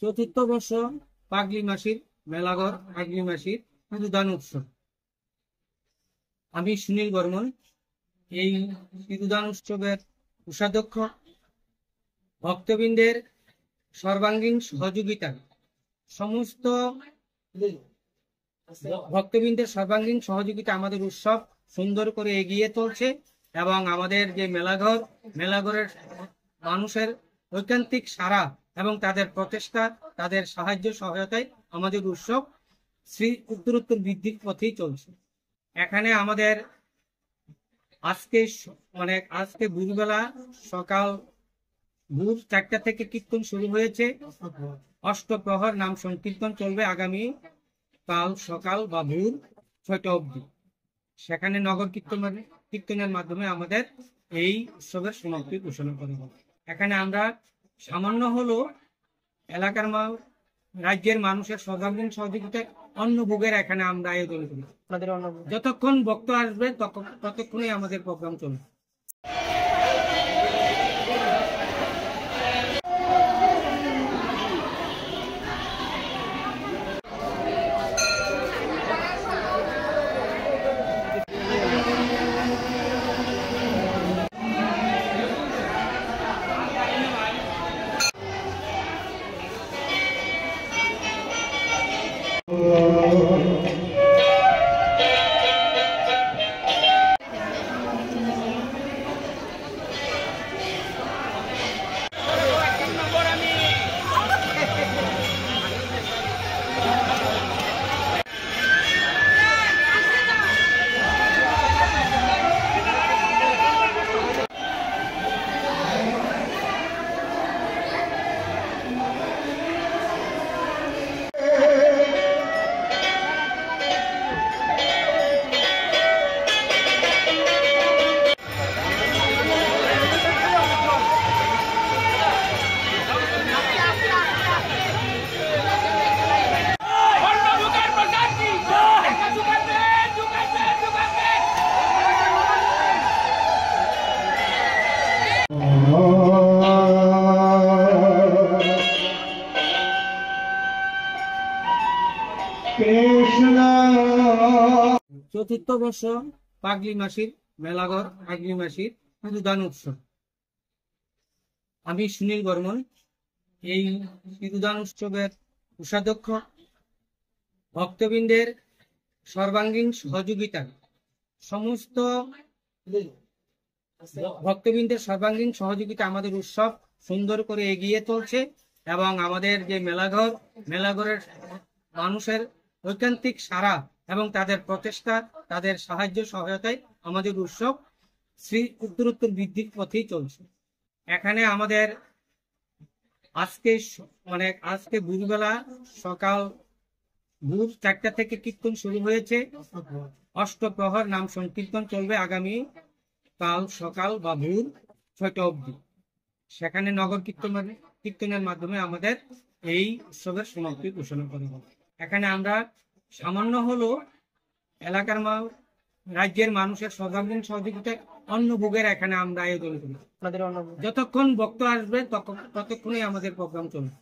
চতুর্থ বর্ষ পাগলি মাসির মেলাঘর পাগলি মাসির সিঁদুরদান উৎসব। আমি সুনীল বর্মন, এই সিঁদুরদান উৎসবের কোষাধ্যক্ষ। ভক্তবৃন্দের সর্বাঙ্গীন সহযোগিতা আমাদের উৎসব সুন্দর করে এগিয়ে চলছে এবং আমাদের যে মেলাঘরের মানুষের ঐকান্তিক সাড়া এবং তাদের প্রচেষ্টা, তাদের সাহায্য সহায়তায় আমাদের উৎসব উত্তরোত্তর বৃদ্ধির পথেই চলছে। এখানে আমাদের আজকে ভোরবেলা সকাল ভোর 4টা থেকে কীর্তন শুরু হয়েছে। অষ্টপ্রহর নাম সংকীর্তন চলবে আগামী কাল সকাল বা ভোর 6টা অবধি। সেখানে নগর কীর্তনের মাধ্যমে আমাদের এই উৎসবের সমাপ্তি ঘোষণা করা হবে। এখানে আমরা সামান্য হলো এলাকার রাজ্যের মানুষের সর্বাঙ্গীন সহযোগিতায় অন্নভোগের এখানে আমরা আয়োজন করি। যতক্ষণ ভক্ত আসবে ততক্ষণই আমাদের প্রোগ্রাম চলবে। চতুর্থ বর্ষ পাগলি মাসির মেলাঘর পাগলি মাসির সিঁদুরদান উৎসব। আমি সুনীল বর্মন, এই সিঁদুরদান উৎসবের কোষাধ্যক্ষ। ভক্তবৃন্দের সর্বাঙ্গীন সহযোগিতা আমাদের উৎসব সুন্দর করে এগিয়ে চলছে এবং আমাদের যে মেলাঘরের মানুষের ঐকান্তিক সাড়া এবং তাদের প্রচেষ্টা, তাদের সাহায্য সহায়তায় আমাদের উৎসব উত্তরোত্তর বৃদ্ধির পথেই চলছে। এখানে আমাদের আজকে ভোরবেলা সকাল ভোর 4টা থেকে কীর্তন শুরু হয়েছে। অষ্টপ্রহর নাম সংকীর্তন চলবে আগামী কাল সকাল বা ভোর 6টা অবধি। সেখানে নগর কীর্তনের মাধ্যমে আমাদের এই উৎসবের সমাপ্তি ঘোষণা করা হবে। এখানে আমরা সামান্য হলো এলাকার রাজ্যের মানুষের সর্বাঙ্গীন সহযোগিতায় অন্নভোগের এখানে আমরা আয়োজন করি। যতক্ষণ ভক্ত আসবে ততক্ষণই আমাদের প্রোগ্রাম চলবে।